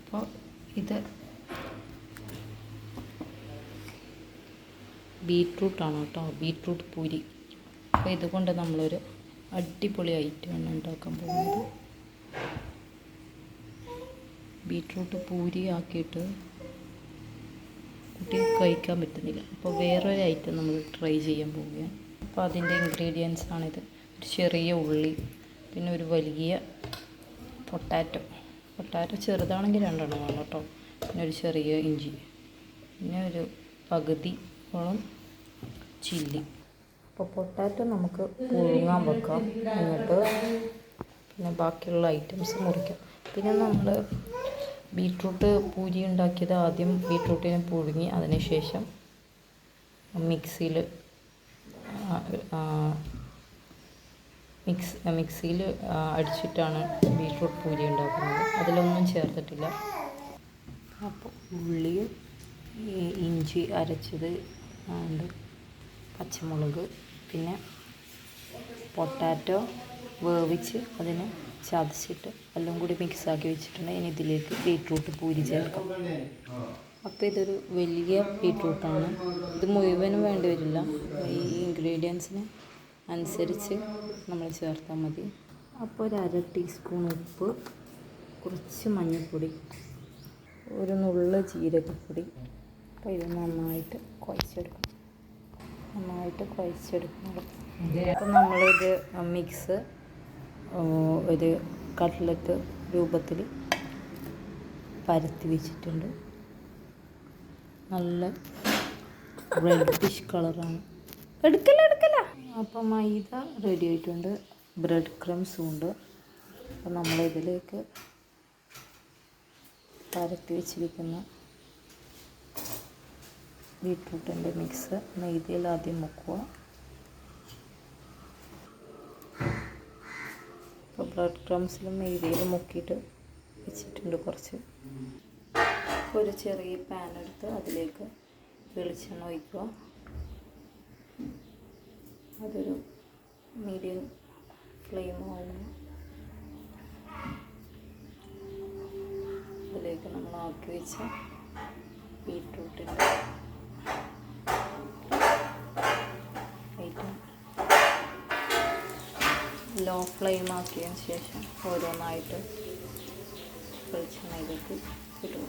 അപ്പോൾ ഇത് ബീട്രൂട്ടാണ് കേട്ടോ, ബീട്രൂട്ട് പൂരി. അപ്പോൾ ഇതുകൊണ്ട് നമ്മളൊരു അടിപൊളി ഐറ്റമാണ് ഉണ്ടാക്കാൻ പോകുന്നത്. ബീട്രൂട്ട് പൂരി ആക്കിയിട്ട് കുട്ടിക്ക് കഴിക്കാൻ പറ്റുന്നില്ല. അപ്പോൾ വേറൊരു ഐറ്റം നമ്മൾ ട്രൈ ചെയ്യാൻ പോവുകയാണ്. അപ്പോൾ അതിൻ്റെ ഇൻഗ്രീഡിയൻസ് ആണിത്. ഒരു ചെറിയ ഉള്ളി, പിന്നെ ഒരു വലിയ പൊട്ടാറ്റോ ചെറുതാണെങ്കിൽ 2 വേണം കേട്ടോ. പിന്നെ ഒരു ചെറിയ ഇഞ്ചി, പിന്നെ ഒരു പകുതിയോളം ചില്ലി. അപ്പോൾ പൊട്ടാറ്റോ നമുക്ക് പുഴുങ്ങാൻ വെക്കാം, എന്നിട്ട് പിന്നെ ബാക്കിയുള്ള ഐറ്റംസ് മുറിക്കാം. പിന്നെ നമ്മൾ ബീട്രൂട്ട് പൂരി ഉണ്ടാക്കിയത് ആദ്യം ബീട്രൂട്ടിനെ പുഴുങ്ങി അതിനുശേഷം മിക്സിയിൽ അടിച്ചിട്ടാണ് ബീട്രൂട്ട് പൂരി ഉണ്ടാക്കുന്നത്. അതിലൊന്നും ചേർത്തിട്ടില്ല. അപ്പോൾ ഉള്ളിയും ഇഞ്ചി അരച്ചത് ഉണ്ട്, പച്ചമുളക്, പിന്നെ പൊട്ടാറ്റോ വേവിച്ച് അതിനെ ചതച്ചിട്ട് എല്ലാം കൂടി മിക്സാക്കി വെച്ചിട്ടുണ്ട്. ഇനി ഇതിലേക്ക് ബീട്രൂട്ട് പൂരി ചേർക്കാം. അപ്പോൾ ഇതൊരു വലിയ ബീട്രൂട്ടാണ്. ഇത് മുഴുവനും വേണ്ടി വരില്ല, ഈ ഇൻഗ്രീഡിയൻസിന് അനുസരിച്ച് നമ്മൾ ചേർത്താൽ മതി. അപ്പോൾ ഒരു 1/2 ടീസ്പൂൺ ഉപ്പ്, കുറച്ച് മഞ്ഞൾപ്പൊടി, ഒരു നുള്ള് ജീരകപ്പൊടി. അപ്പോൾ ഇത് നന്നായിട്ട് കുഴച്ചെടുക്കണം. അപ്പോൾ നമ്മളിത് മിക്സ് ഒരു കട്ട്ലറ്റ് രൂപത്തിൽ പരത്തി വെച്ചിട്ടുണ്ട്. നല്ല റെഡിഷ് കളറാണ്. എടുക്കല. അപ്പോൾ മൈദ റെഡി ആയിട്ടുണ്ട്, ബ്രെഡ് ക്രംസും ഉണ്ട്. അപ്പോൾ നമ്മളിതിലേക്ക് പരത്തി വെച്ചിരിക്കുന്ന ബീട്രൂട്ടിൻ്റെ മിക്സ് മൈദയിൽ ആദ്യം മുക്കുക. അപ്പോൾ ബ്രെഡ് ക്രംസിലും മൈദയിൽ മുക്കിയിട്ട് വെച്ചിട്ടുണ്ട് കുറച്ച്. ഒരു ചെറിയ പാൻ എടുത്ത് അതിലേക്ക് വെളിച്ചെണ്ണ ഒഴിക്കുക. അതൊരു മീഡിയം ഫ്ലെയിം ആവുന്നു. അതിലേക്ക് നമ്മൾ ആക്കി വെച്ച ബീട്രൂട്ടിൻ്റെ ഐറ്റം ലോ ഫ്ലെയിം ആക്കിയതിന് ശേഷം ഓരോന്നായിട്ട് വെളിച്ചെണ്ണയിലേക്ക് ഇടുക.